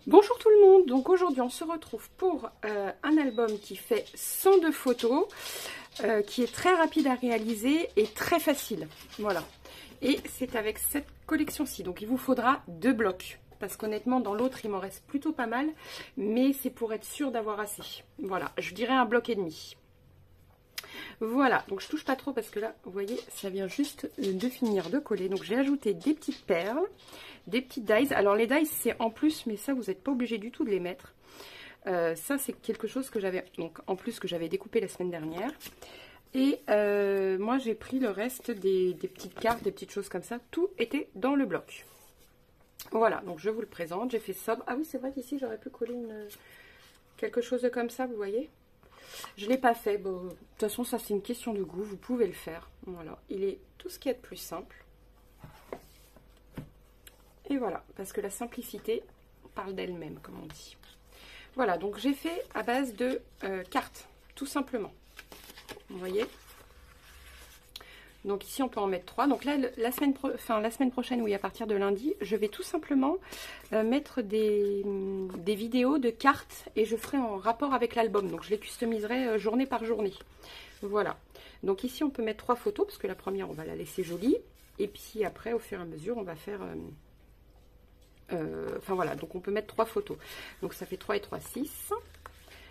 Bonjour tout le monde, donc aujourd'hui on se retrouve pour un album qui fait 102 photos, qui est très rapide à réaliser et très facile, voilà. Et c'est avec cette collection-ci, donc il vous faudra 2 blocs, parce qu'honnêtement dans l'autre il m'en reste plutôt pas mal, mais c'est pour être sûr d'avoir assez. Voilà, je dirais un bloc et demi. Voilà, donc je touche pas trop parce que là, vous voyez, ça vient juste de finir de coller. Donc j'ai ajouté des petites perles, des petites dies. Alors les dies, c'est en plus, mais ça, vous n'êtes pas obligé du tout de les mettre. Ça, c'est quelque chose que j'avais, donc en plus que j'avais découpé la semaine dernière. Et moi, j'ai pris le reste des petites cartes, des petites choses comme ça. Tout était dans le bloc. Voilà, donc je vous le présente. J'ai fait ça. Ah oui, c'est vrai qu'ici, j'aurais pu coller quelque chose de comme ça, vous voyez. Je ne l'ai pas fait. Bon, de toute façon, ça, c'est une question de goût. Vous pouvez le faire. Voilà, il est tout ce qu'il y a de plus simple. Et voilà, parce que la simplicité parle d'elle-même, comme on dit. Voilà, donc j'ai fait à base de cartes, tout simplement. Vous voyez? Donc ici, on peut en mettre 3. Donc là, la semaine prochaine, oui, à partir de lundi, je vais tout simplement mettre des vidéos de cartes et je ferai en rapport avec l'album. Donc je les customiserai journée par journée. Voilà. Donc ici, on peut mettre 3 photos parce que la première, on va la laisser jolie. Et puis après, au fur et à mesure, on va faire... enfin voilà, donc on peut mettre 3 photos. Donc ça fait 3 et 3, 6.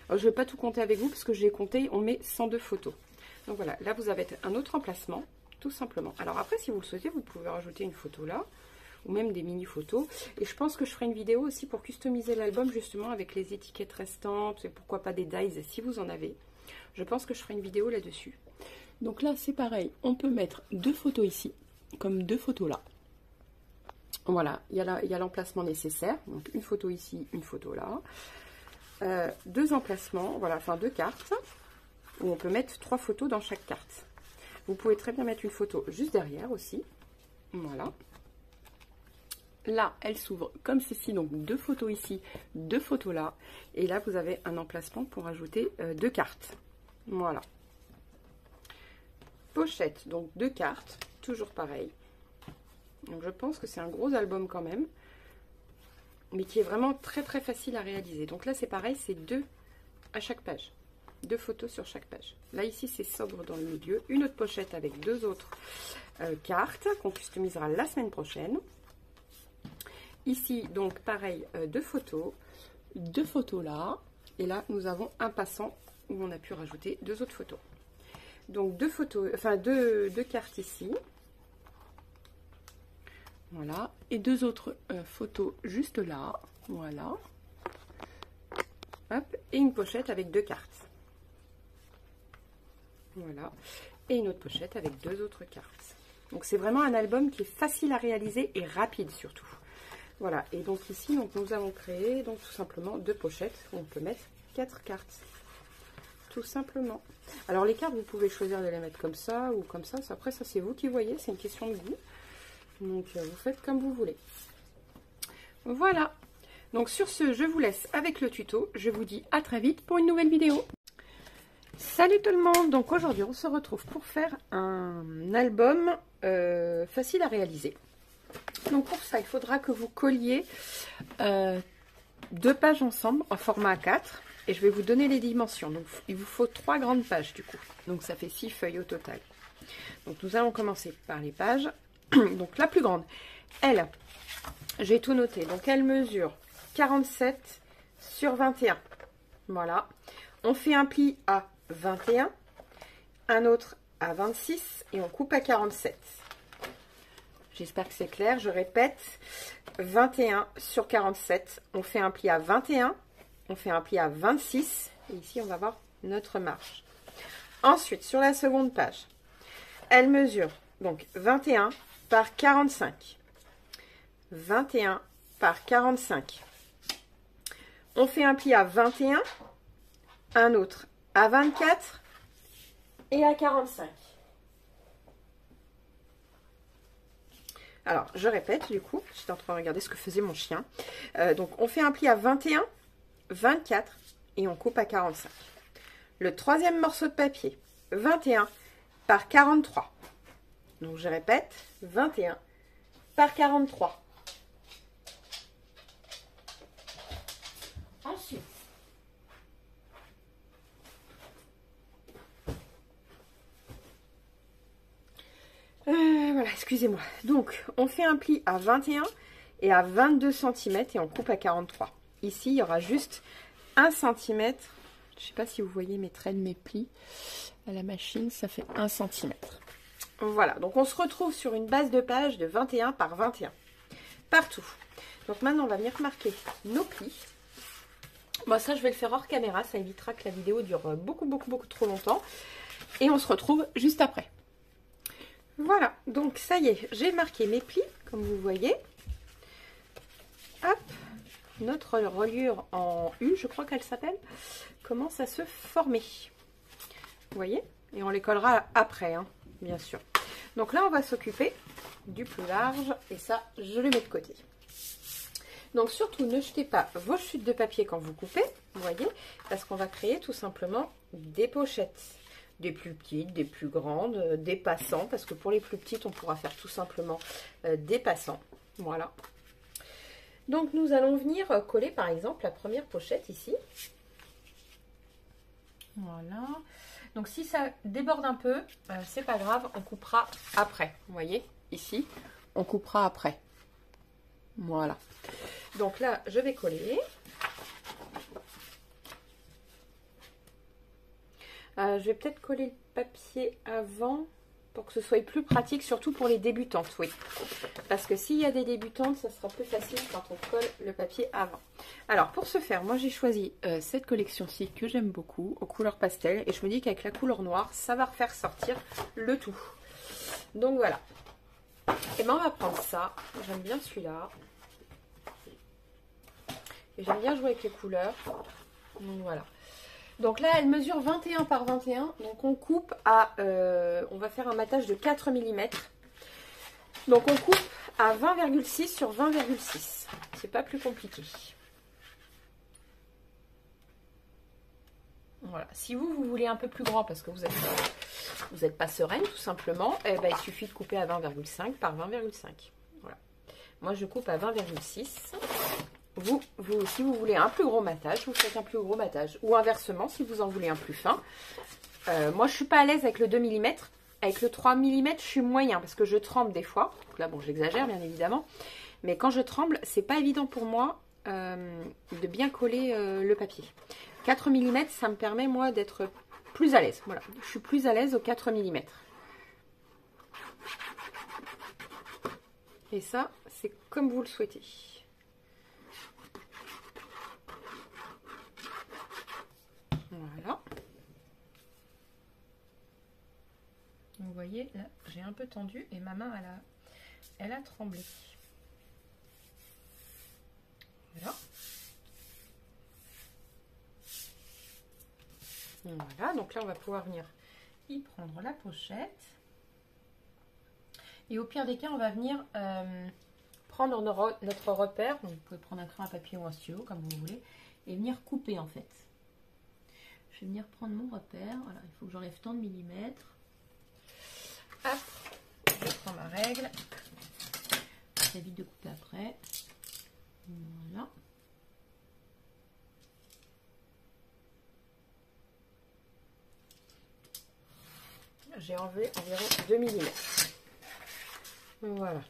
Alors, je ne vais pas tout compter avec vous parce que je l'ai compté, on met 102 photos. Donc voilà, là vous avez un autre emplacement, tout simplement. Alors après, si vous le souhaitez, vous pouvez rajouter une photo là, ou même des mini-photos. Et je pense que je ferai une vidéo aussi pour customiser l'album, justement, avec les étiquettes restantes, et pourquoi pas des dies, si vous en avez. Je pense que je ferai une vidéo là-dessus. Donc là, c'est pareil, on peut mettre 2 photos ici, comme 2 photos là. Voilà, il y a l'emplacement nécessaire, donc une photo ici, une photo là. 2 emplacements, voilà, enfin 2 cartes, où on peut mettre 3 photos dans chaque carte. Vous pouvez très bien mettre une photo juste derrière aussi, voilà. Là, elle s'ouvre comme ceci, donc 2 photos ici, 2 photos là. Et là, vous avez un emplacement pour ajouter 2 cartes, voilà. Pochette, donc 2 cartes, toujours pareil. Donc je pense que c'est un gros album quand même, mais qui est vraiment très très facile à réaliser. Donc là c'est pareil, c'est 2 à chaque page, 2 photos sur chaque page. Là ici c'est sobre dans le milieu, une autre pochette avec 2 autres cartes qu'on customisera la semaine prochaine. Ici donc pareil, 2 photos là, et là nous avons un passant où on a pu rajouter 2 autres photos. Donc 2 photos, enfin 2 cartes ici. Voilà, et 2 autres photos juste là, voilà. Hop, et une pochette avec 2 cartes. Voilà, et une autre pochette avec 2 autres cartes. Donc c'est vraiment un album qui est facile à réaliser et rapide surtout. Voilà, et donc ici donc, nous avons créé donc tout simplement 2 pochettes où on peut mettre 4 cartes. Tout simplement. Alors les cartes, vous pouvez choisir de les mettre comme ça ou comme ça. Après ça c'est vous qui voyez, c'est une question de goût. Donc, vous faites comme vous voulez. Voilà. Donc, sur ce, je vous laisse avec le tuto. Je vous dis à très vite pour une nouvelle vidéo. Salut tout le monde. Donc, aujourd'hui, on se retrouve pour faire un album facile à réaliser. Donc, pour ça, il faudra que vous colliez 2 pages ensemble en format A4. Et je vais vous donner les dimensions. Donc, il vous faut 3 grandes pages du coup. Donc, ça fait 6 feuilles au total. Donc, nous allons commencer par les pages. Donc la plus grande, elle, j'ai tout noté, donc elle mesure 47 sur 21. Voilà, on fait un pli à 21, un autre à 26 et on coupe à 47. J'espère que c'est clair, je répète, 21 sur 47, on fait un pli à 21, on fait un pli à 26 et ici on va voir notre marge. Ensuite, sur la seconde page, elle mesure donc 21 par 45. 21 par 45. On fait un pli à 21, un autre à 24 et à 45. Alors, je répète du coup, j'étais en train de regarder ce que faisait mon chien. Donc, on fait un pli à 21, 24 et on coupe à 45. Le troisième morceau de papier, 21 par 43. Donc, je répète, 21 par 43. excusez-moi. Donc, on fait un pli à 21 et à 22 cm et on coupe à 43. Ici, il y aura juste 1 cm. Je ne sais pas si vous voyez mes traits de mes plis à la machine, ça fait 1 cm. Voilà, donc on se retrouve sur une base de page de 21 par 21. Partout. Donc maintenant, on va venir marquer nos plis. Bon, ça, je vais le faire hors caméra, ça évitera que la vidéo dure beaucoup trop longtemps. Et on se retrouve juste après. Voilà, donc ça y est, j'ai marqué mes plis, comme vous voyez. Hop, notre reliure en U, je crois qu'elle s'appelle, commence à se former. Vous voyez? Et on les collera après, hein, bien sûr. Donc là, on va s'occuper du plus large, et ça, je le mets de côté. Donc surtout, ne jetez pas vos chutes de papier quand vous coupez, vous voyez, parce qu'on va créer tout simplement des pochettes. Des plus petites, des plus grandes, des passants, parce que pour les plus petites, on pourra faire tout simplement des passants. Voilà. Donc, nous allons venir coller, par exemple, la première pochette ici. Voilà. Donc, si ça déborde un peu, c'est pas grave, on coupera après. Vous voyez, ici, on coupera après. Voilà. Donc là, je vais coller. Je vais peut-être coller le papier avant pour que ce soit plus pratique, surtout pour les débutantes, oui. Parce que s'il y a des débutantes, ça sera plus facile quand on colle le papier avant. Alors, pour ce faire, moi j'ai choisi cette collection-ci que j'aime beaucoup, aux couleurs pastel. Et je me dis qu'avec la couleur noire, ça va refaire sortir le tout. Donc voilà. Et bien on va prendre ça. J'aime bien celui-là. Et j'aime bien jouer avec les couleurs. Donc voilà. Donc là, elle mesure 21 par 21. Donc on coupe à... on va faire un matage de 4 mm. Donc on coupe à 20,6 sur 20,6. C'est pas plus compliqué. Voilà. Si vous voulez un peu plus grand parce que vous n'êtes pas sereine tout simplement, eh ben, il suffit de couper à 20,5 par 20,5. Voilà. Moi, je coupe à 20,6. Si vous voulez un plus gros matage, vous faites un plus gros matage. Ou inversement, si vous en voulez un plus fin. Moi, je ne suis pas à l'aise avec le 2 mm. Avec le 3 mm, je suis moyen parce que je tremble des fois. Donc là, bon, j'exagère bien évidemment. Mais quand je tremble, c'est pas évident pour moi de bien coller le papier. 4 mm, ça me permet, moi, d'être plus à l'aise. Voilà, je suis plus à l'aise au 4 mm. Et ça, c'est comme vous le souhaitez. Voilà. Vous voyez, là, j'ai un peu tendu et ma main, elle a tremblé. Voilà. Voilà, donc là, on va pouvoir venir y prendre la pochette. Et au pire des cas, on va venir prendre notre repère. Donc, vous pouvez prendre un crayon à papier ou un stylo, comme vous voulez, et venir couper, en fait. Je vais venir prendre mon repère. Voilà, il faut que j'enlève tant de millimètres. Hop, je prends ma règle. Ça évite de couper après. Voilà. J'ai enlevé environ 2 mm. Voilà.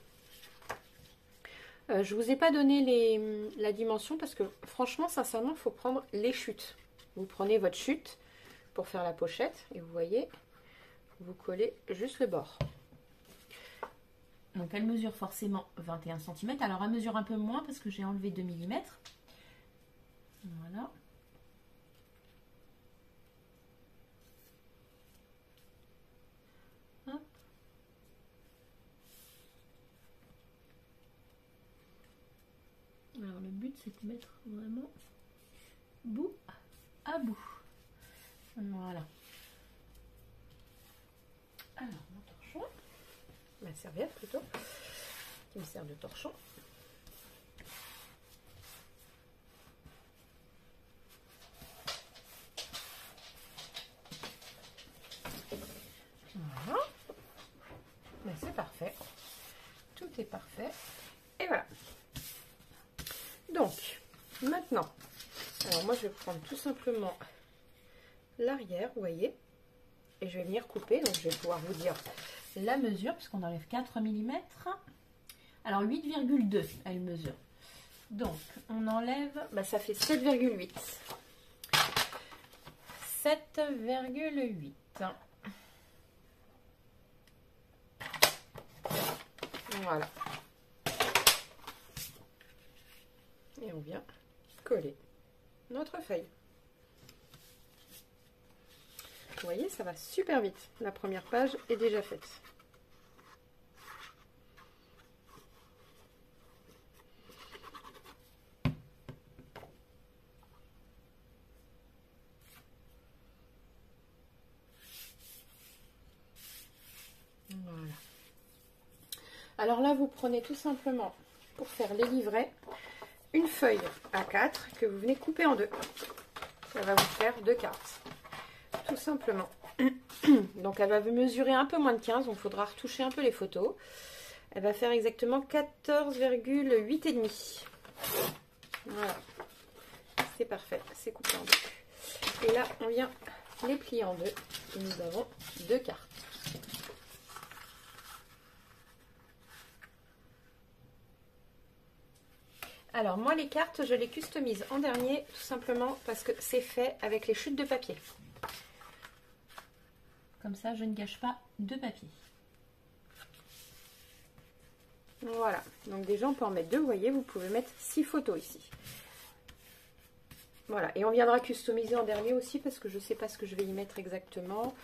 Je vous ai pas donné la dimension parce que franchement, sincèrement, il faut prendre les chutes. Vous prenez votre chute pour faire la pochette et vous voyez, vous collez juste le bord. Donc elle mesure forcément 21 cm. Alors elle mesure un peu moins parce que j'ai enlevé 2 mm. Voilà. Hop. Alors le but c'est de mettre vraiment bout à bout. Voilà. Alors mon torchon, ma serviette plutôt, qui me sert de torchon. Voilà. Mais c'est parfait. Tout est parfait. Et voilà. Donc, maintenant, alors moi je vais prendre tout simplement l'arrière, vous voyez, et je vais venir couper. Donc je vais pouvoir vous dire la mesure, puisqu'on enlève 4 mm. Alors 8,2 elle mesure. Donc on enlève, bah, ça fait 7,8. 7,8. Voilà. Et on vient coller notre feuille. Vous voyez, ça va super vite. La première page est déjà faite. Voilà. Alors là, vous prenez tout simplement, pour faire les livrets, une feuille A4 que vous venez couper en deux. Ça va vous faire 2 cartes. Tout simplement. Donc elle va mesurer un peu moins de 15, donc il faudra retoucher un peu les photos. Elle va faire exactement 14,8 et demi. Voilà. C'est parfait, c'est coupé en deux. Et là, on vient les plier en deux. Et nous avons 2 cartes. Alors moi les cartes je les customise en dernier tout simplement parce que c'est fait avec les chutes de papier. Comme ça je ne gâche pas de papier. Voilà, donc déjà on peut en mettre 2, vous voyez, vous pouvez mettre 6 photos ici. Voilà, et on viendra customiser en dernier aussi parce que je ne sais pas ce que je vais y mettre exactement.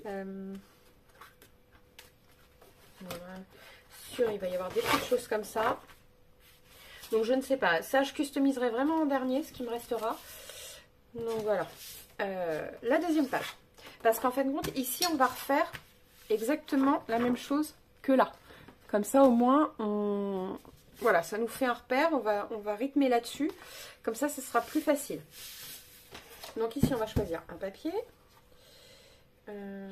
Voilà. Sûr, il va y avoir des petites choses comme ça. Donc je ne sais pas, ça je customiserai vraiment en dernier, ce qui me restera. Donc voilà, la deuxième page. Parce qu'en fin de compte, ici on va refaire exactement la même chose que là. Comme ça au moins, voilà, ça nous fait un repère, on va rythmer là-dessus. Comme ça, ce sera plus facile. Donc ici on va choisir un papier. Voilà.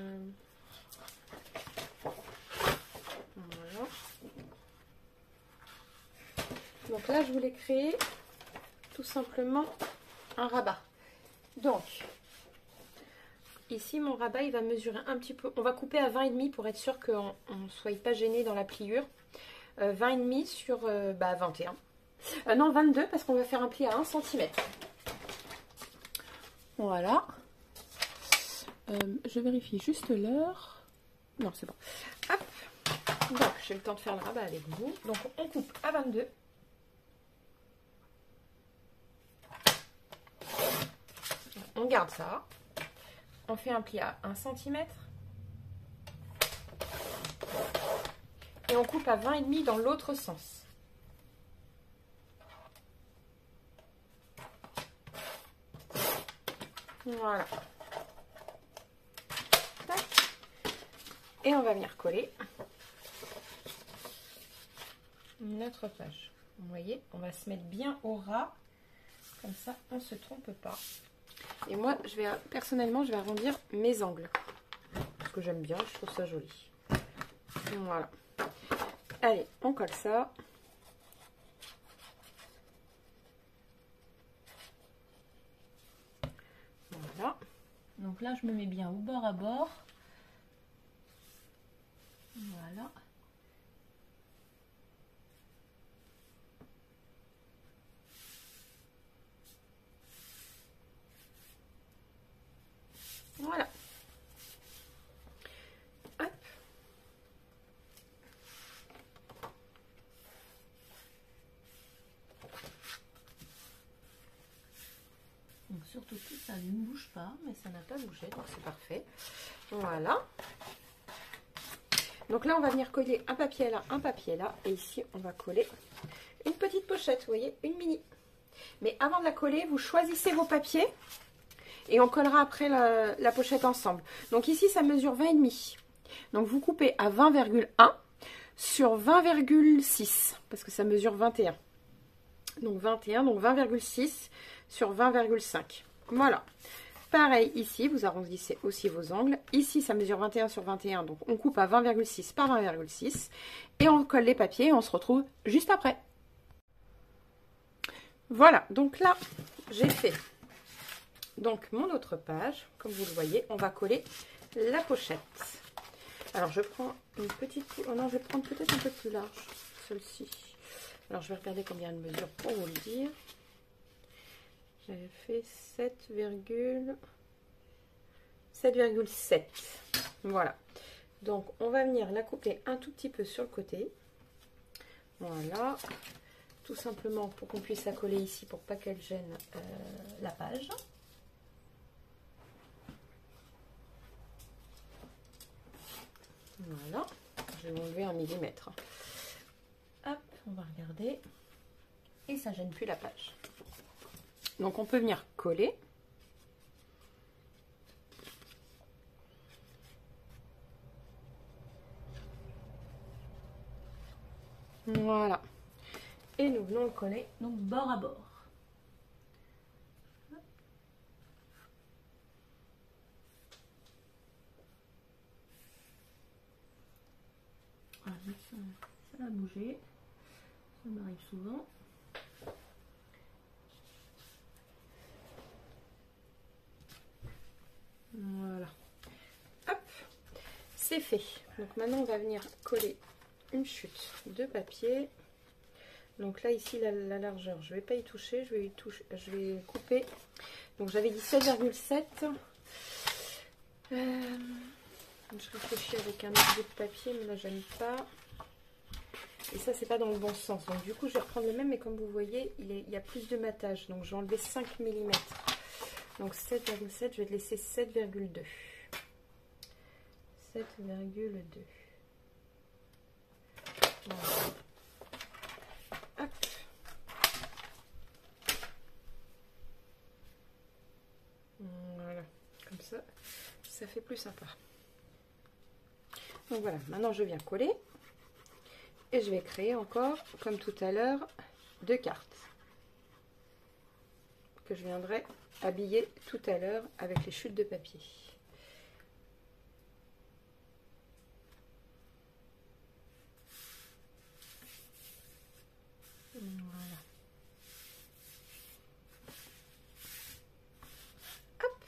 Donc là, je voulais créer tout simplement un rabat. Donc, ici, mon rabat, il va mesurer un petit peu. On va couper à 20,5 pour être sûr qu'on ne soit pas gêné dans la pliure. 20,5 sur 21. Non, 22 parce qu'on va faire un pli à 1 cm. Voilà. Je vérifie juste l'heure. Non, c'est bon. Hop. Donc, j'ai le temps de faire le rabat avec vous. Donc, on coupe à 22. On garde ça. On fait un pli à 1 cm. Et on coupe à 20,5 dans l'autre sens. Voilà. Tac. Et on va venir coller notre page. Vous voyez, on va se mettre bien au ras. Comme ça, on ne se trompe pas. Et moi, personnellement, je vais arrondir mes angles. Parce que j'aime bien, je trouve ça joli. Voilà. Allez, on colle ça. Voilà. Donc là, je me mets bien au bord à bord. Voilà. Voilà. Hop. Donc surtout que ça ne bouge pas, mais ça n'a pas bougé, donc c'est parfait. Voilà. Donc là, on va venir coller un papier là, un papier là. Et ici, on va coller une petite pochette, vous voyez, une mini. Mais avant de la coller, vous choisissez vos papiers. Et on collera après la pochette ensemble. Donc ici, ça mesure 20,5. Donc vous coupez à 20,1 sur 20,6. Parce que ça mesure 21. Donc 21, donc 20,6 sur 20,5. Voilà. Pareil ici, vous arrondissez aussi vos angles. Ici, ça mesure 21 sur 21. Donc on coupe à 20,6 par 20,6. Et on colle les papiers et on se retrouve juste après. Voilà. Donc là, j'ai fait... Donc mon autre page, comme vous le voyez, on va coller la pochette. Alors je prends une petite... Oh non, je vais prendre peut-être un peu plus large, celle-ci. Alors je vais regarder combien elle mesure pour vous le dire. J'avais fait 7,7. Voilà. Donc on va venir la couper un tout petit peu sur le côté. Voilà. Tout simplement pour qu'on puisse la coller ici pour pas qu'elle gêne la page. Voilà. Je vais enlever 1 millimètre. Hop, on va regarder. Et ça gêne plus la page. Donc on peut venir coller. Voilà. Et nous venons le coller Donc bord à bord. Voilà, ça a bougé. Ça m'arrive souvent. Voilà. Hop, c'est fait. Donc maintenant on va venir coller une chute de papier. Donc là ici la largeur, je vais pas y toucher, je vais couper. Donc j'avais dit 7,7. Je réfléchis avec un autre bout de papier, mais là j'aime pas. Et ça c'est pas dans le bon sens. Donc du coup je vais reprendre le même, mais comme vous voyez, il y a plus de matage. Donc je vais enlever 5 mm. Donc 7,7, je vais te laisser 7,2. 7,2. Voilà. Hop. Voilà, comme ça fait plus sympa. Donc voilà, maintenant je viens coller et je vais créer encore, comme tout à l'heure, 2 cartes que je viendrai habiller tout à l'heure avec les chutes de papier. Voilà. Hop.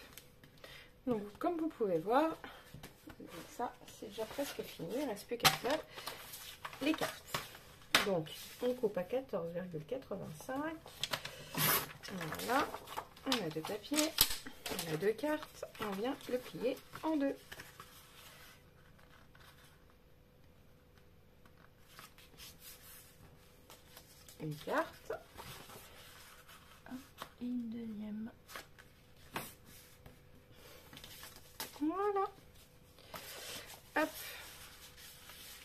Donc comme vous pouvez voir, ça c'est déjà presque fini, il ne reste plus qu'à faire les cartes. Donc on coupe à 14,85. Voilà, on a 2 papiers, on a 2 cartes, on vient le plier en 2. Une carte. Et une deuxième. Voilà. Hop.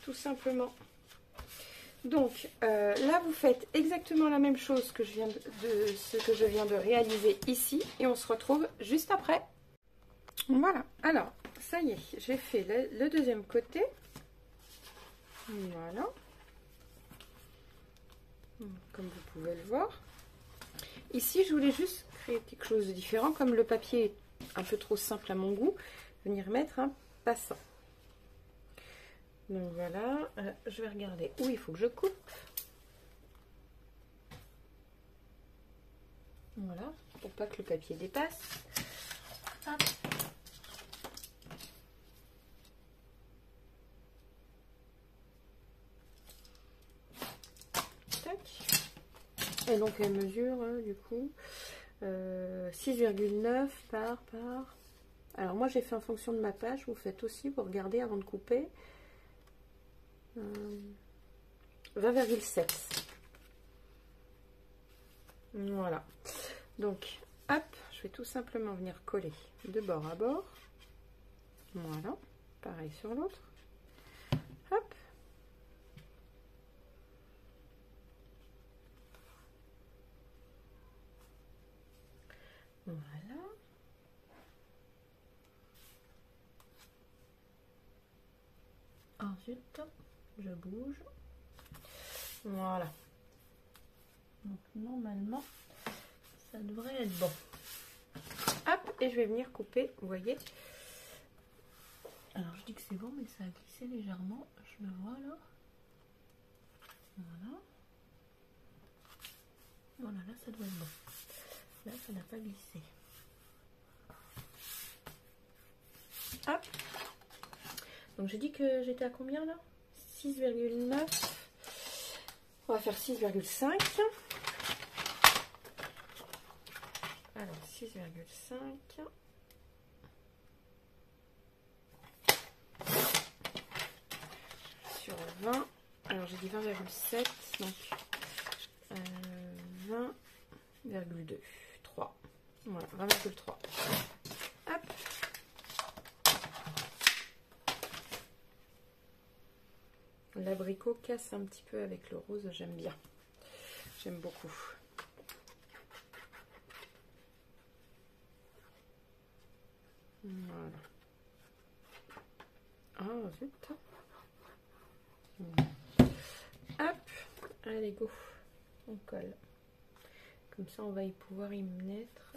Tout simplement. Donc là vous faites exactement la même chose que je viens ce que je viens de réaliser ici et on se retrouve juste après. Voilà, alors ça y est, j'ai fait le deuxième côté. Voilà. Comme vous pouvez le voir. Ici je voulais juste créer quelque chose de différent, comme le papier est un peu trop simple à mon goût, venir mettre un passant. Donc voilà, je vais regarder où il faut que je coupe. Voilà, pour pas que le papier dépasse. Hop. Tac. Et donc elle mesure du coup 6,9 par... Alors moi j'ai fait en fonction de ma page, vous faites aussi, vous regardez avant de couper. 20,7. Voilà. Donc, hop, je vais tout simplement venir coller de bord à bord. Voilà. Pareil sur l'autre. Hop. Voilà. Ensuite, je bouge. Voilà. Donc normalement, ça devrait être bon. Hop, et je vais venir couper, vous voyez. Alors je dis que c'est bon, mais ça a glissé légèrement. Je le vois là. Voilà. Voilà, là ça doit être bon. Là, ça n'a pas glissé. Hop. Donc j'ai dit que j'étais à combien là? 6,9. On va faire 6,5. Alors 6,5. Sur 20. Alors j'ai dit 20,7. Donc 20,2. 3. Voilà, 20,3. Hop. L'abricot casse un petit peu avec le rose, j'aime bien. J'aime beaucoup. Voilà. Ah, zut. Hop. Allez, go. On colle. Comme ça, on va y pouvoir y mettre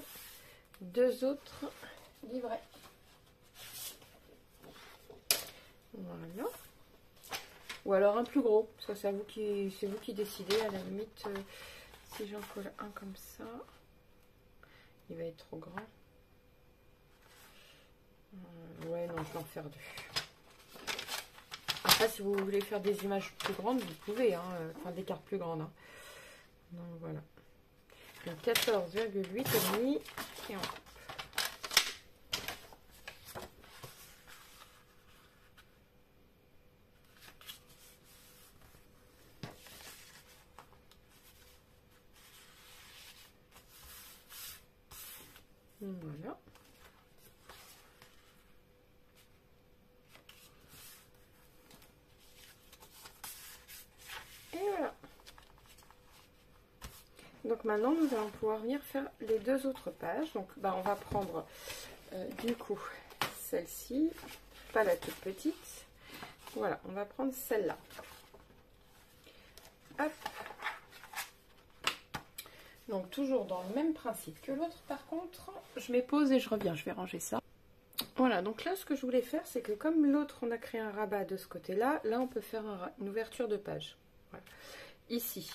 2 autres livrets. Voilà. Ou alors un plus gros. Ça, c'est vous qui décidez. À la limite, si j'en colle un comme ça, il va être trop grand. Ouais, non, je vais en faire 2. Après, si vous voulez faire des images plus grandes, vous pouvez. Hein, enfin, des cartes plus grandes. Hein. Donc, voilà. Donc, 14,8 et demi. Et on coupe. Voilà. Et voilà. Donc maintenant, nous allons pouvoir venir faire les 2 autres pages. Donc, on va prendre du coup celle-ci, pas la toute petite. Voilà, on va prendre celle-là. Hop. Donc toujours dans le même principe que l'autre. Par contre, je mets pause et je reviens. Je vais ranger ça. Voilà, donc là, ce que je voulais faire, c'est que comme l'autre, on a créé un rabat de ce côté-là, là, on peut faire une ouverture de page. Voilà. Ici.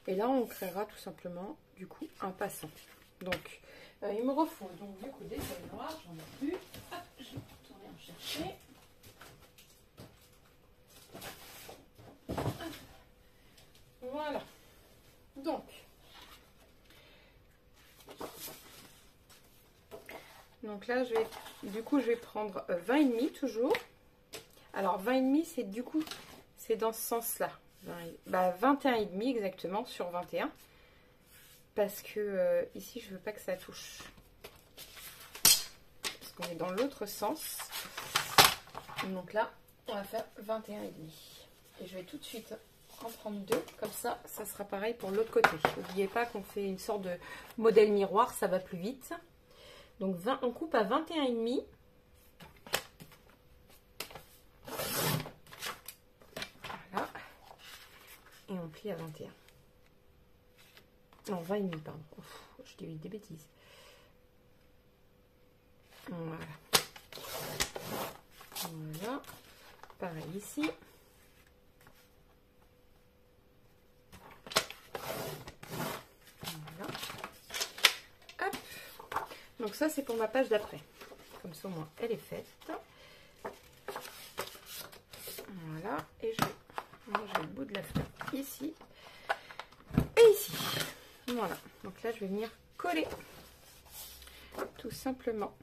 Et là, on créera tout simplement, du coup, un passant. Donc, il me refaut, donc, du coup, des feuilles noires, j'en ai plus. Hop, je vais retourner en chercher. Voilà. Donc là, je vais prendre 20,5 toujours. Alors, 20,5, c'est du coup, c'est dans ce sens-là. 21,5 exactement sur 21. Parce que ici, je veux pas que ça touche. Parce qu'on est dans l'autre sens. Donc là, on va faire 21,5. Et je vais tout de suite en prendre 2. Comme ça, ça sera pareil pour l'autre côté. N'oubliez pas qu'on fait une sorte de modèle miroir, ça va plus vite. Donc on coupe à 21,5. Voilà. Et on plie à 21. Non, 20,5, pardon. Ouf, je dis des bêtises. Voilà. Voilà. Pareil ici. Voilà. Hop. Donc ça, c'est pour ma page d'après. Comme ça, au moins, elle est faite. Voilà. Et je vais manger le bout de la fleur ici. Et ici. Voilà. Donc là, je vais venir coller. Tout simplement.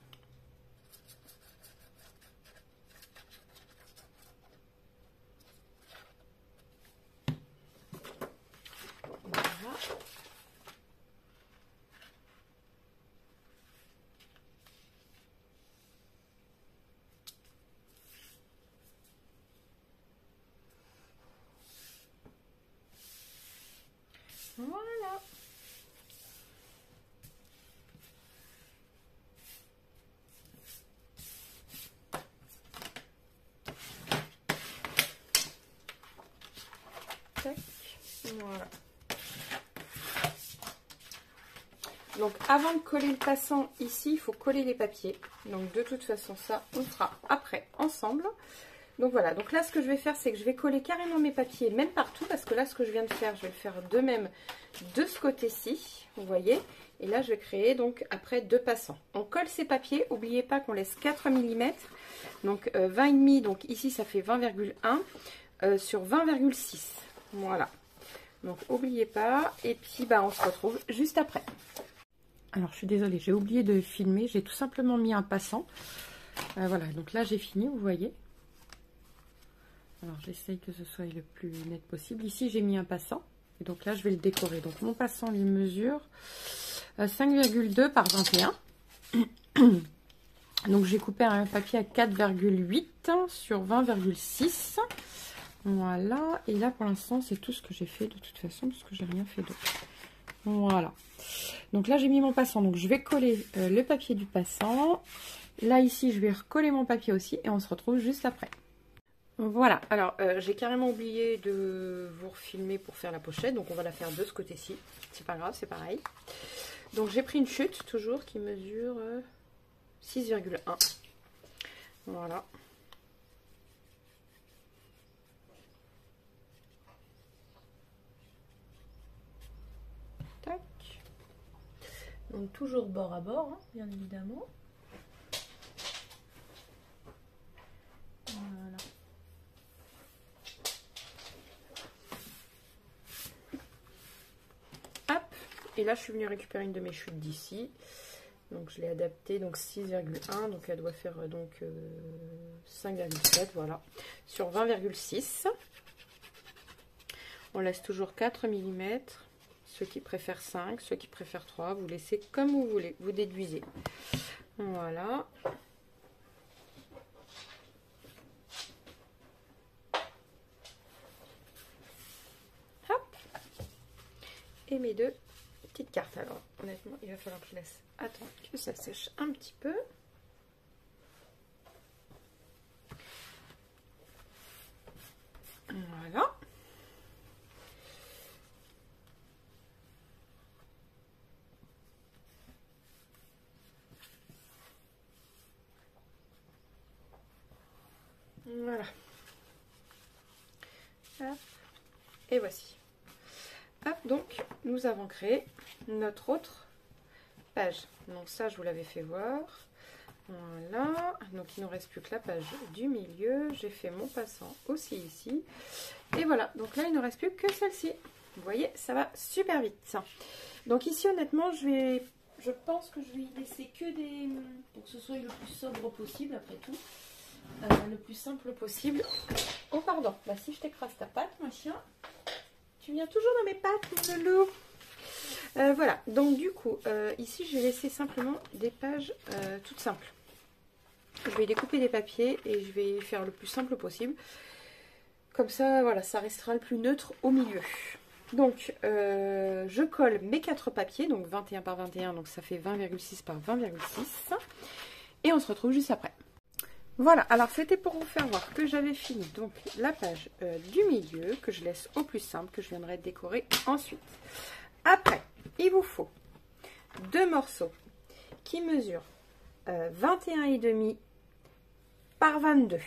Voilà. Voilà. Tac. Voilà. Donc avant de coller le passant ici, il faut coller les papiers. Donc de toute façon, ça, on fera après ensemble. Donc voilà, donc là ce que je vais faire, c'est que je vais coller carrément mes papiers, même partout, parce que là ce que je viens de faire, je vais le faire de même de ce côté-ci, vous voyez. Et là, je vais créer donc après 2 passants. On colle ces papiers. N'oubliez pas qu'on laisse 4 mm. Donc 20,5. Donc ici, ça fait 20,1 sur 20,6. Voilà. Donc n'oubliez pas. Et puis, bah, on se retrouve juste après. Alors, je suis désolée, j'ai oublié de filmer. J'ai tout simplement mis un passant. Voilà, donc là, j'ai fini, vous voyez. Alors, j'essaye que ce soit le plus net possible. Ici, j'ai mis un passant. Et donc là, je vais le décorer. Donc, mon passant, lui mesure 5,2 par 21. Donc, j'ai coupé un papier à 4,8 sur 20,6. Voilà. Et là, pour l'instant, c'est tout ce que j'ai fait de toute façon, parce que j'ai rien fait d'autre. Voilà. Donc là, j'ai mis mon passant. Donc, je vais coller le papier du passant. Là, ici, je vais recoller mon papier aussi. Et on se retrouve juste après. Voilà, alors j'ai carrément oublié de vous refilmer pour faire la pochette, donc on va la faire de ce côté-ci, c'est pas grave, c'est pareil. Donc j'ai pris une chute, toujours, qui mesure 6,1, voilà. Tac. Donc toujours bord à bord, hein, bien évidemment. Voilà. Et là, je suis venue récupérer une de mes chutes d'ici. Donc, je l'ai adaptée. Donc, 6,1. Donc, elle doit faire donc 5,7. Voilà. Sur 20,6. On laisse toujours 4 mm. Ceux qui préfèrent 5, ceux qui préfèrent 3. Vous laissez comme vous voulez. Vous déduisez. Voilà. Hop. Et mes deux carte. Alors honnêtement, il va falloir que je laisse attendre que ça sèche un petit peu. Voilà. Voilà. Hop. Et voici. Hop, donc nous avons créé notre autre page. Donc ça, je vous l'avais fait voir. Voilà. Donc il ne nous reste plus que la page du milieu. J'ai fait mon passant aussi ici. Et voilà. Donc là, il ne reste plus que celle-ci. Vous voyez, ça va super vite. Donc ici, honnêtement, je pense que je vais y laisser que des... pour que ce soit le plus sobre possible, après tout. Le plus simple possible. Oh, pardon. Bah, si je t'écrase ta patte, ma chien... Tu viens toujours dans mes pattes, mon loulou. Voilà, donc du coup, ici, j'ai laissé simplement des pages toutes simples. Je vais découper des papiers et je vais faire le plus simple possible. Comme ça, voilà, ça restera le plus neutre au milieu. Donc, je colle mes 4 papiers, donc 21 par 21, donc ça fait 20,6 par 20,6. Et on se retrouve juste après. Voilà, alors c'était pour vous faire voir que j'avais fini donc la page du milieu, que je laisse au plus simple, que je viendrai décorer ensuite. Après, il vous faut 2 morceaux qui mesurent 21,5 par 22.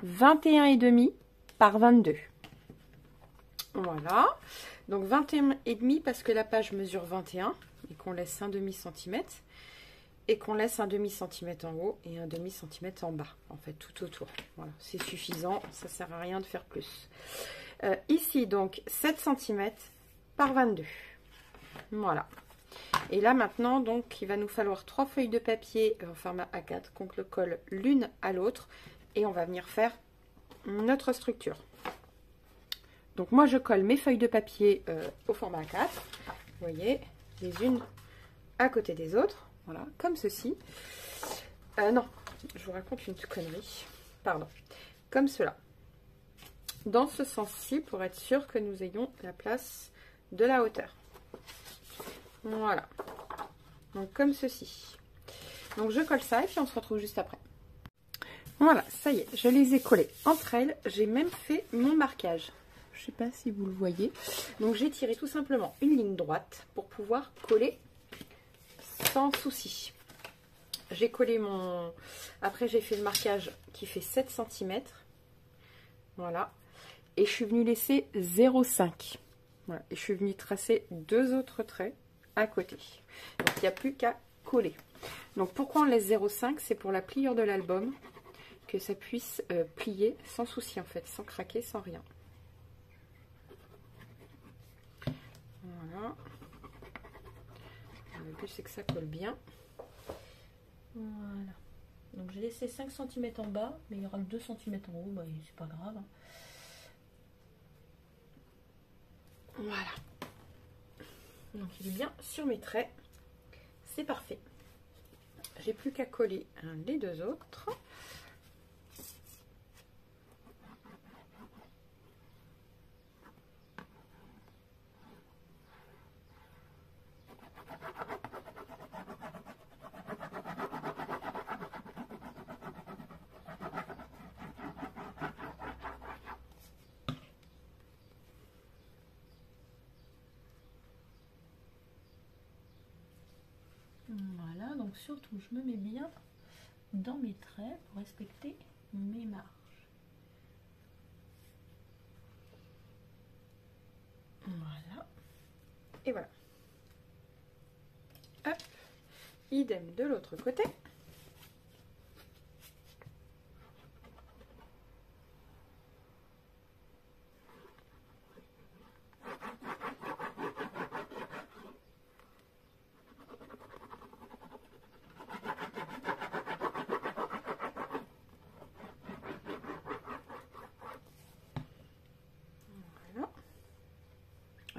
21,5 par 22. Voilà, donc 21,5 parce que la page mesure 21 et qu'on laisse un demi-centimètre. Et qu'on laisse un demi-centimètre en haut et un demi-centimètre en bas, en fait, tout autour. Voilà, c'est suffisant, ça ne sert à rien de faire plus. Ici, donc, 7 cm par 22. Voilà. Et là, maintenant, donc, il va nous falloir 3 feuilles de papier en format A4 qu'on le colle l'une à l'autre. Et on va venir faire notre structure. Donc, moi, je colle mes feuilles de papier au format A4. Vous voyez, les unes à côté des autres. Voilà, comme ceci. Non, je vous raconte une connerie. Pardon. Comme cela. Dans ce sens-ci, pour être sûr que nous ayons la place de la hauteur. Voilà. Donc, comme ceci. Donc, je colle ça et puis on se retrouve juste après. Voilà, ça y est, je les ai collées entre elles. J'ai même fait mon marquage. Je ne sais pas si vous le voyez. Donc, j'ai tiré tout simplement une ligne droite pour pouvoir coller sans souci. J'ai collé mon... Après, j'ai fait le marquage qui fait 7 cm. Voilà. Et je suis venue laisser 0,5. Voilà. Et je suis venue tracer 2 autres traits à côté. Donc il n'y a plus qu'à coller. Donc pourquoi on laisse 0,5? C'est pour la pliure de l'album, que ça puisse plier sans souci en fait, sans craquer, sans rien. Voilà. Le but c'est que ça colle bien. Voilà. Donc j'ai laissé 5 cm en bas, mais il y aura 2 cm en haut, bah, c'est pas grave. Hein. Voilà. Donc il est bien sur mes traits. C'est parfait. J'ai plus qu'à coller les deux autres. Voilà, donc surtout je me mets bien dans mes traits pour respecter mes marges. Voilà. Et voilà. Hop. Idem de l'autre côté.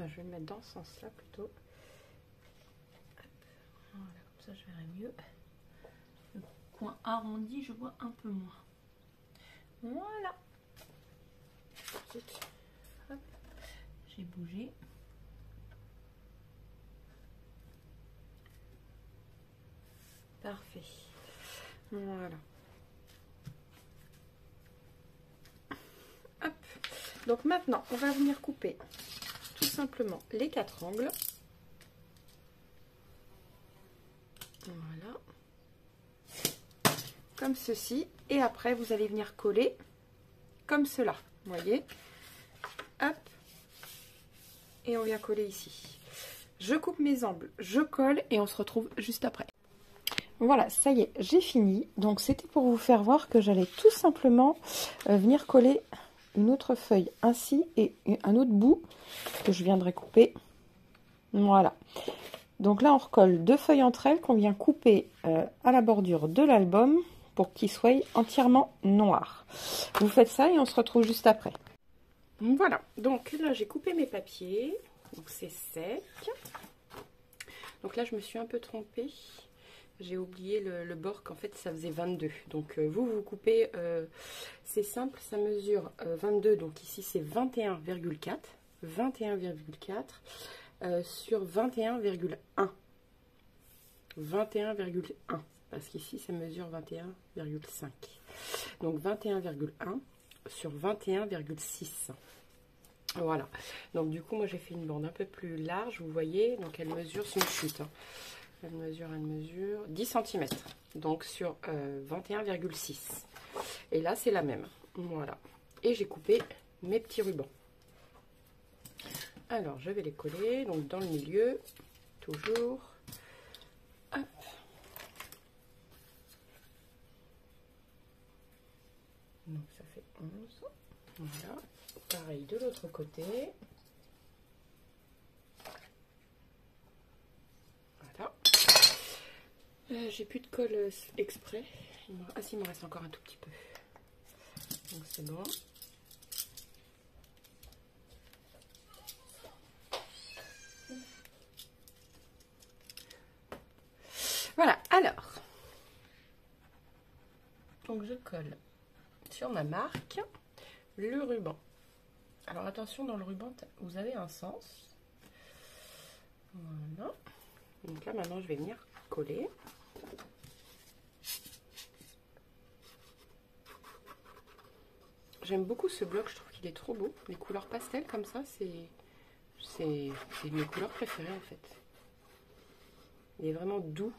Je vais le mettre dans ce sens-là plutôt. Voilà, comme ça je verrai mieux. Le coin arrondi, je vois un peu moins. Voilà. J'ai bougé. Parfait. Voilà. Hop. Donc maintenant, on va venir couper tout simplement les 4 angles. Voilà. Comme ceci. Et après, vous allez venir coller comme cela. Vous voyez? Hop. Et on vient coller ici. Je coupe mes angles, je colle et on se retrouve juste après. Voilà, ça y est, j'ai fini. Donc c'était pour vous faire voir que j'allais tout simplement venir coller une autre feuille ainsi et un autre bout que je viendrai couper. Voilà. Donc là on recolle 2 feuilles entre elles qu'on vient couper à la bordure de l'album pour qu'il soit entièrement noir. Vous faites ça et on se retrouve juste après. Voilà, donc là j'ai coupé mes papiers, donc c'est sec. Donc là je me suis un peu trompée. J'ai oublié le bord qu'en fait ça faisait 22. Donc vous coupez, c'est simple, ça mesure 22. Donc ici c'est 21,4. 21,4 sur 21,1. 21,1. Parce qu'ici ça mesure 21,5. Donc 21,1 sur 21,6. Voilà. Donc du coup moi j'ai fait une bande un peu plus large, vous voyez. Donc elle mesure, c'est une chute. Hein. Elle mesure 10 cm, donc sur 21,6. Et là, c'est la même. Voilà. Et j'ai coupé mes petits rubans. Alors, je vais les coller, donc dans le milieu, toujours. Hop. Donc, ça fait 11. Voilà. Pareil de l'autre côté. J'ai plus de colle exprès. Ah si, il me reste encore un tout petit peu. Donc c'est bon. Voilà, alors. Donc je colle sur ma marque le ruban. Alors attention, dans le ruban, vous avez un sens. Voilà. Donc là, maintenant, je vais venir coller. J'aime beaucoup ce bloc, je trouve qu'il est trop beau. Les couleurs pastel comme ça, c'est mes couleurs préférées en fait. Il est vraiment doux.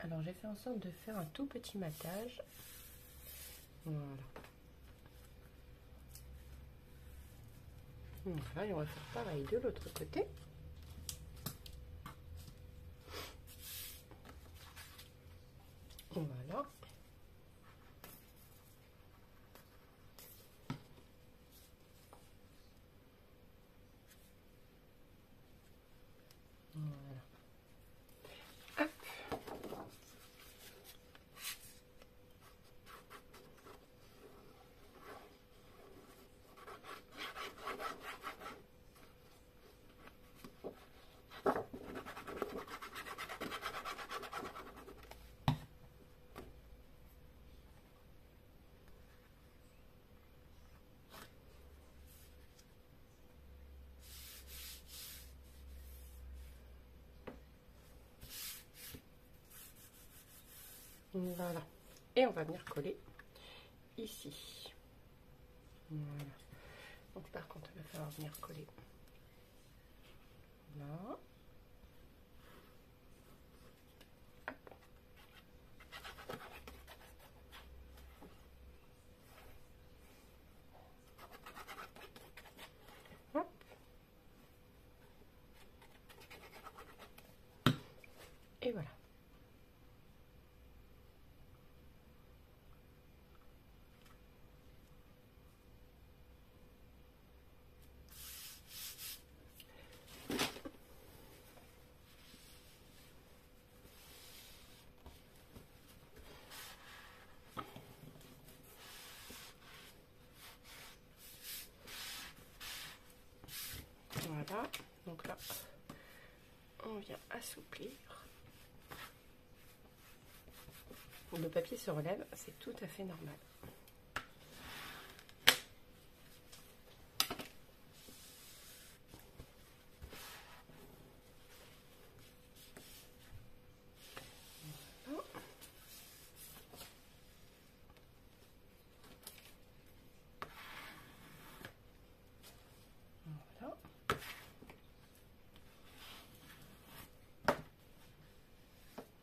Alors j'ai fait en sorte de faire un tout petit matage. Voilà. Voilà, et on va faire pareil de l'autre côté. Voilà. Voilà. Hop. Voilà. Et on va venir coller ici. Voilà. Donc par contre, il va falloir venir coller là. Hop. Et voilà. Voilà, donc là, on vient assouplir. Le papier se relève, c'est tout à fait normal. Voilà.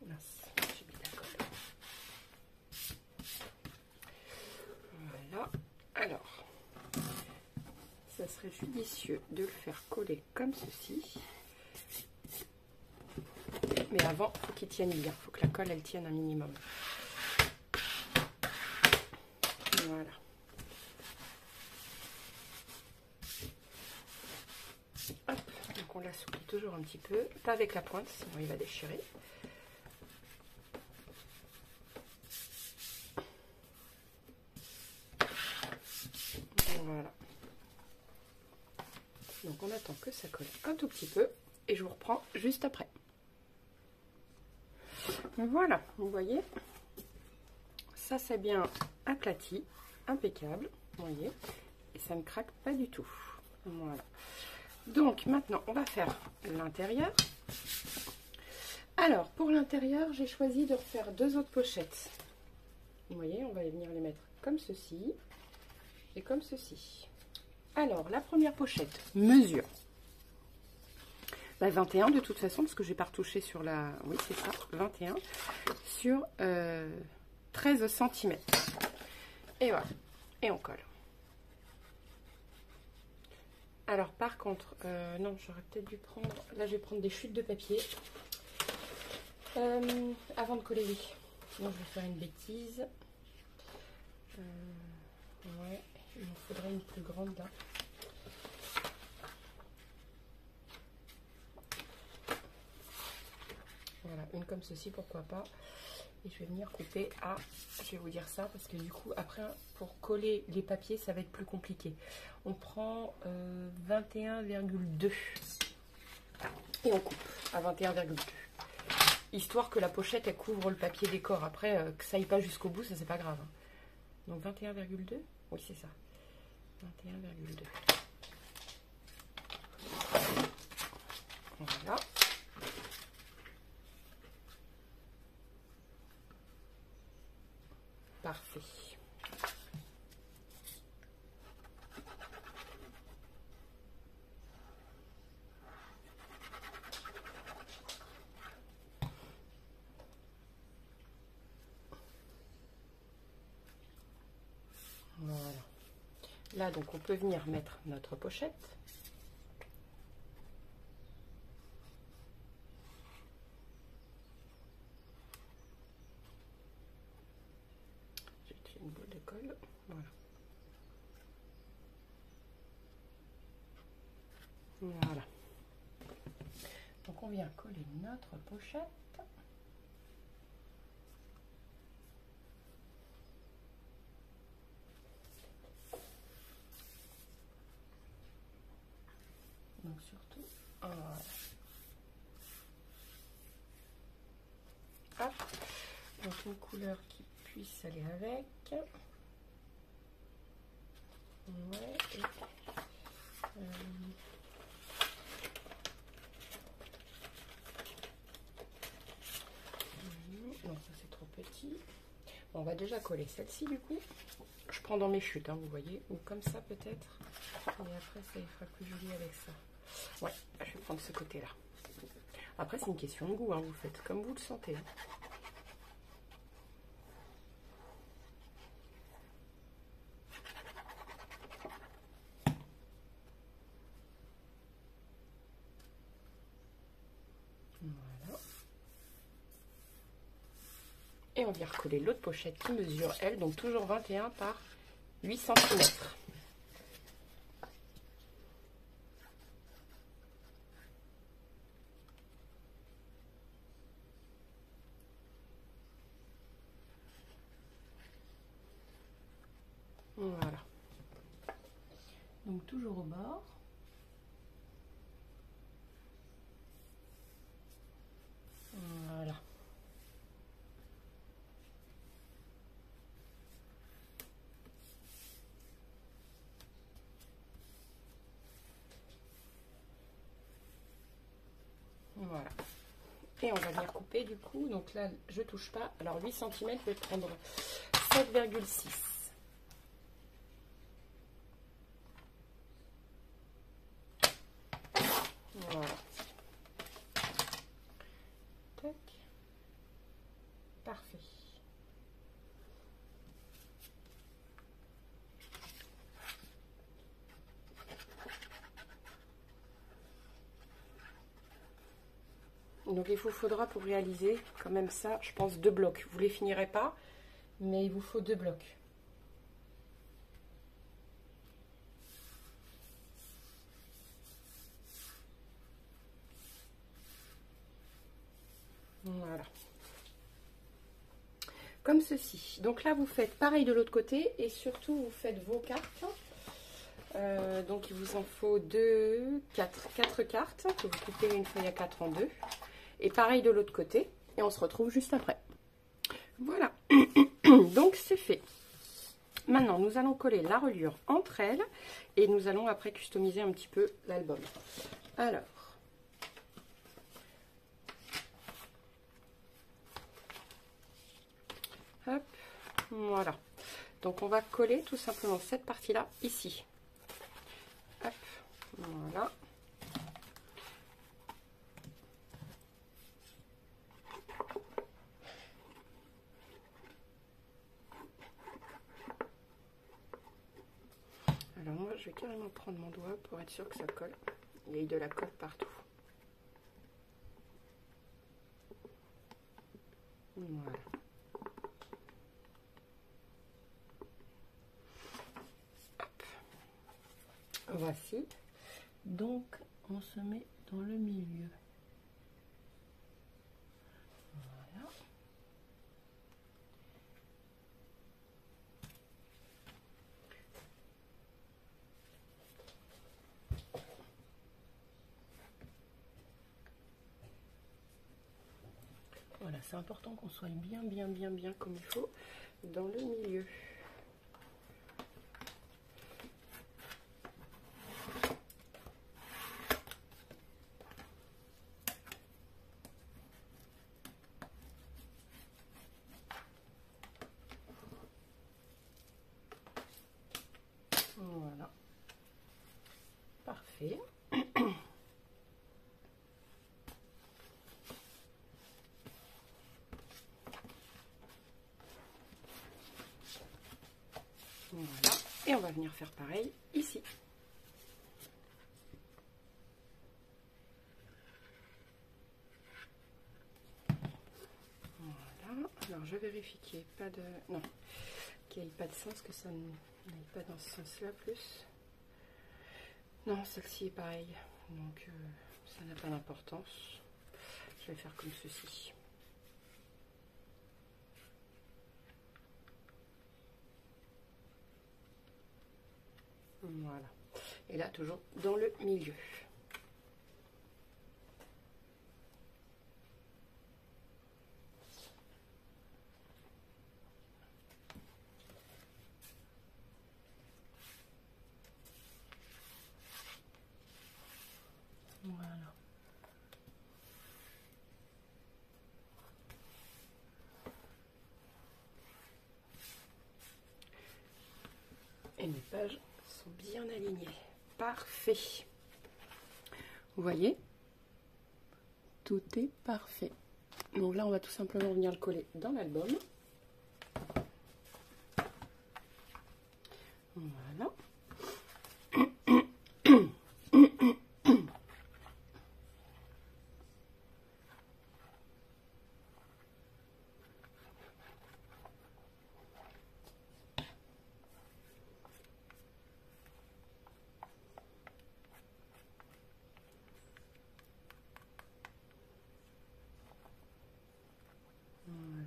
Mince, j'ai mis la colle. Voilà. Alors, ça serait judicieux de le faire coller comme ceci. Mais avant, il faut qu'il tienne bien. Il faut que la colle, elle tienne un minimum. Voilà. Hop. Donc on l'assouplit toujours un petit peu. Pas avec la pointe, sinon il va déchirer. Voilà. Donc on attend que ça colle un tout petit peu. Et je vous reprends juste après. Voilà, vous voyez, ça c'est bien aplati, impeccable, vous voyez, et ça ne craque pas du tout. Voilà. Donc maintenant, on va faire l'intérieur. Alors, pour l'intérieur, j'ai choisi de refaire deux autres pochettes. Vous voyez, on va venir les mettre comme ceci et comme ceci. Alors, la première pochette, mesure. 21 de toute façon, parce que j'ai pas retouché sur la... Oui, c'est ça, 21 sur 13 cm. Et voilà, et on colle. Alors, par contre, non, j'aurais peut-être dû prendre... Là, je vais prendre des chutes de papier. Avant de coller, oui. Sinon, je vais faire une bêtise. Ouais, il me faudrait une plus grande, là. Voilà, une comme ceci, pourquoi pas. Et je vais venir couper à, je vais vous dire ça, parce que du coup, après, pour coller les papiers, ça va être plus compliqué. On prend 21,2 et on coupe à 21,2. Histoire que la pochette, elle couvre le papier décor. Après, que ça aille pas jusqu'au bout, ça, c'est pas grave. Donc 21,2, oui, c'est ça. 21,2. Voilà. Parfait. Là, donc, on peut venir mettre notre pochette. J'ai fait une boule de colle. Voilà. Voilà. Donc, on vient coller notre pochette. Donc surtout, voilà. Hop. Donc une couleur qui puisse aller avec. Ouais. Et, non, ça c'est trop petit. Bon, on va déjà coller celle-ci du coup. Je prends dans mes chutes, hein, vous voyez, ou comme ça peut-être. Et après, ça y fera plus joli avec ça. Ouais, je vais prendre ce côté-là. Après, c'est une question de goût, hein, vous faites comme vous le sentez. Hein. Voilà. Et on vient recoller l'autre pochette qui mesure, elle, donc toujours 21 par 8 cm. Voilà. Donc toujours au bord. Voilà. Voilà. Et on va venir couper du coup. Donc là, je touche pas. Alors 8 cm, je vais prendre 7,6. Voilà. Tac. Parfait. Donc il vous faudra pour réaliser quand même ça, je pense 2 blocs. Vous ne les finirez pas, mais il vous faut 2 blocs. Voilà. Comme ceci. Donc là, vous faites pareil de l'autre côté et surtout, vous faites vos cartes. Donc il vous en faut 4 cartes que vous coupez une feuille à 4 en deux. Et pareil de l'autre côté. Et on se retrouve juste après. Voilà. Donc c'est fait. Maintenant, nous allons coller la reliure entre elles. Et nous allons après customiser un petit peu l'album. Alors. Hop. Voilà. Donc on va coller tout simplement cette partie-là ici. Hop. Voilà. Alors moi, je vais carrément prendre mon doigt pour être sûr que ça colle. Il y a eu de la colle partout. Voilà. Hop. Voici. Donc, on se met dans le milieu. Voilà. Voilà, c'est important qu'on soit bien comme il faut dans le milieu. Voilà. Parfait. Voilà. Et on va va venir faire pareil ici. Voilà. Alors je vérifie qu'il n'y ait pas de... Non, qu'il n'y ait pas de sens, que ça n'aille pas dans ce sens-là plus. Non, celle-ci est pareille. Donc ça n'a pas d'importance. Je vais faire comme ceci. Voilà. Et là, toujours dans le milieu. Voilà. Et mes pages sont bien alignées. Parfait. Vous voyez? Tout est parfait. Donc là, on va tout simplement venir le coller dans l'album. Voilà.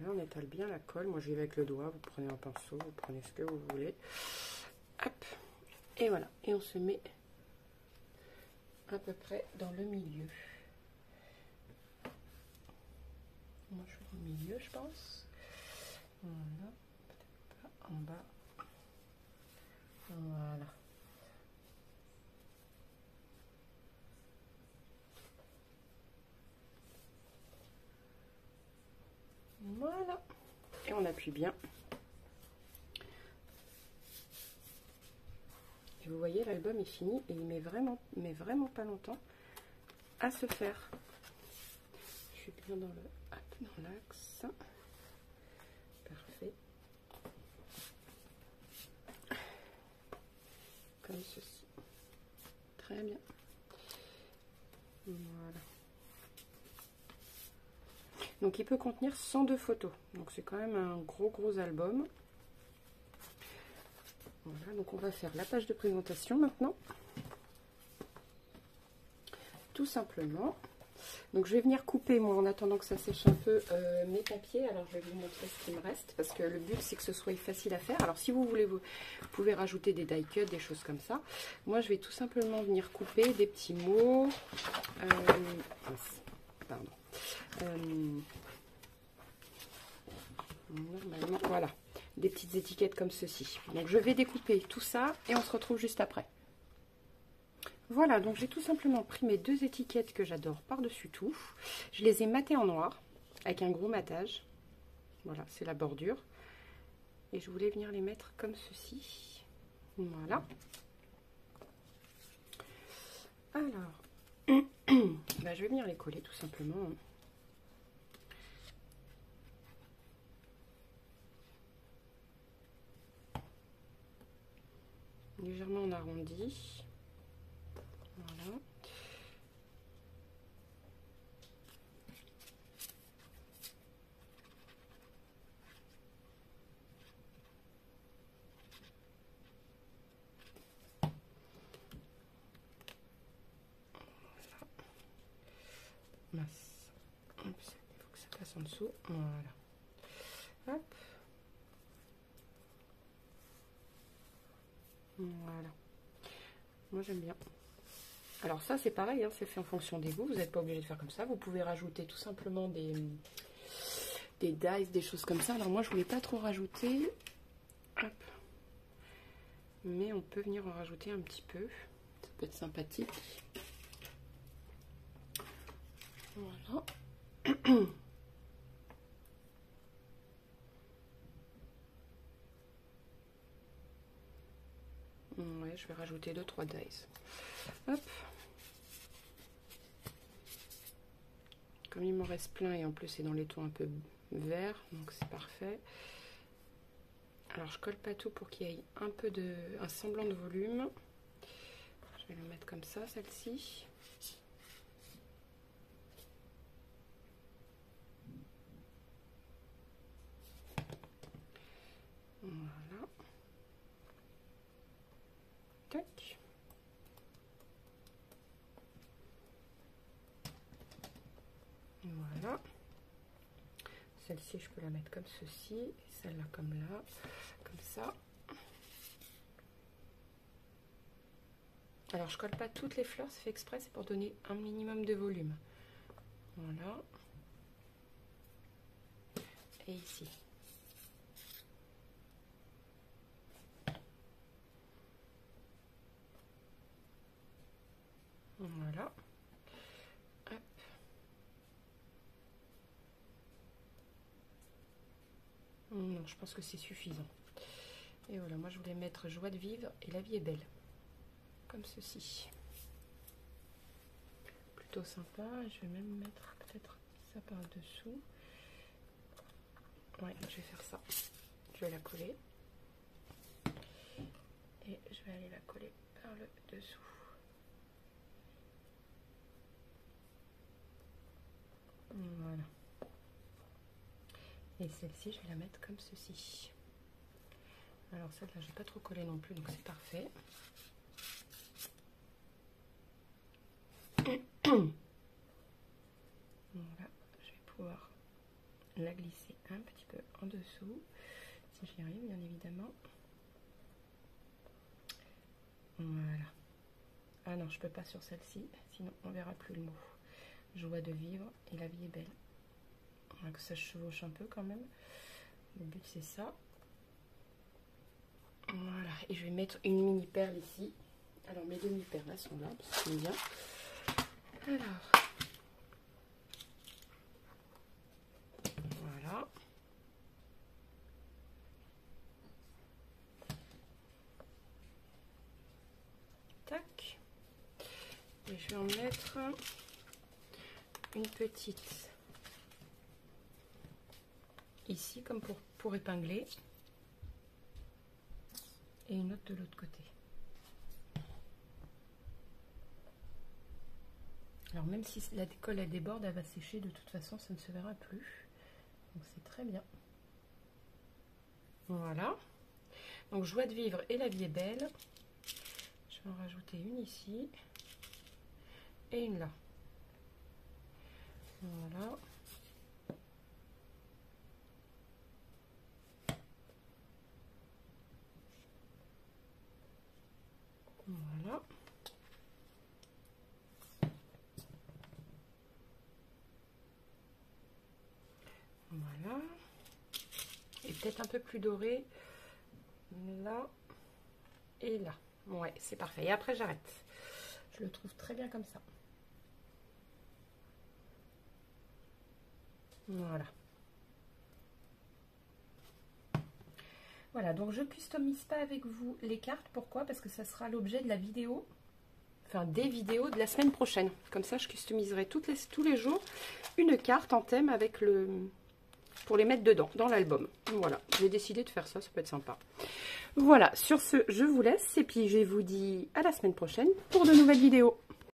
On étale bien la colle. Moi, j'y vais avec le doigt. Vous prenez un pinceau, vous prenez ce que vous voulez. Hop. Et voilà. Et on se met à peu près dans le milieu. Moi, je suis au milieu, je pense. Voilà. Peut-être pas en bas. Voilà. Voilà. Et on appuie bien. Et vous voyez, l'album est fini et il met vraiment pas longtemps à se faire. Je suis bien dans l'axe. Parfait. Comme ceci. Très bien. Voilà. Donc il peut contenir 102 photos. Donc c'est quand même un gros album. Voilà, donc on va faire la page de présentation maintenant. Tout simplement. Donc je vais venir couper, moi, en attendant que ça sèche un peu, mes papiers. Alors je vais vous montrer ce qui me reste, parce que le but c'est que ce soit facile à faire. Alors si vous voulez, vous pouvez rajouter des die cuts, des choses comme ça. Moi je vais tout simplement venir couper des petits mots. Pardon. Normalement, voilà, des petites étiquettes comme ceci. Donc je vais découper tout ça et on se retrouve juste après. Voilà, donc j'ai tout simplement pris mes deux étiquettes que j'adore par-dessus tout. Je les ai matées en noir avec un gros matage. Voilà, c'est la bordure. Et je voulais venir les mettre comme ceci. Voilà. Alors, bah, je vais venir les coller tout simplement. Légèrement en arrondi. Voilà. Masse. Il faut que ça passe en dessous. Voilà. Hop. Voilà. Moi j'aime bien. Alors ça c'est pareil, hein, c'est fait en fonction des goûts. Vous n'êtes pas obligé de faire comme ça. Vous pouvez rajouter tout simplement des dies, des choses comme ça. Alors moi je voulais pas trop rajouter. Hop. Mais on peut venir en rajouter un petit peu. Ça peut être sympathique. Voilà. Ouais, je vais rajouter 2-3 dies. Hop. Comme il m'en reste plein et en plus c'est dans les tons un peu verts, donc c'est parfait. Alors je colle pas tout pour qu'il y ait un semblant de volume. Je vais la mettre comme ça, celle-ci. Voilà. Tac. Voilà. Celle-ci, je peux la mettre comme ceci. Et celle-là comme là. Comme ça. Alors, je colle pas toutes les fleurs. C'est fait exprès. C'est pour donner un minimum de volume. Voilà. Et ici. Voilà. Hop. Non, je pense que c'est suffisant. Et voilà, moi je voulais mettre joie de vivre et la vie est belle. Comme ceci. Plutôt sympa. Je vais même mettre peut-être ça par-dessous. Ouais, je vais faire ça. Je vais la coller. Et je vais aller la coller par le dessous. Voilà. Et celle-ci, je vais la mettre comme ceci. Alors celle-là, je n'ai pas trop collé non plus, donc c'est parfait. Voilà, je vais pouvoir la glisser un petit peu en dessous, si j'y arrive, bien évidemment. Voilà. Ah non, je peux pas sur celle-ci, sinon on verra plus le mot. Joie de vivre et la vie est belle. On va que ça chevauche un peu quand même. Le but c'est ça. Voilà, et je vais mettre une mini perle ici. Alors mes demi perles là sont là, c'est bien. Alors, voilà. Tac. Et je vais en mettre une petite ici comme pour épingler et une autre de l'autre côté. Alors même si la colle elle déborde, elle va sécher, de toute façon ça ne se verra plus, donc c'est très bien. Voilà, donc joie de vivre et la vie est belle. Je vais en rajouter une ici et une là. Voilà. Voilà. Voilà. Et peut-être un peu plus doré là et là. Ouais, c'est parfait. Et après j'arrête. Je le trouve très bien comme ça. Voilà. Voilà, donc je customise pas avec vous les cartes. Pourquoi? Parce que ça sera l'objet de la vidéo, enfin des vidéos de la semaine prochaine. Comme ça, je customiserai tous les jours une carte en thème avec pour les mettre dedans, dans l'album. Voilà, j'ai décidé de faire ça, ça peut être sympa. Voilà, sur ce, je vous laisse et puis je vous dis à la semaine prochaine pour de nouvelles vidéos.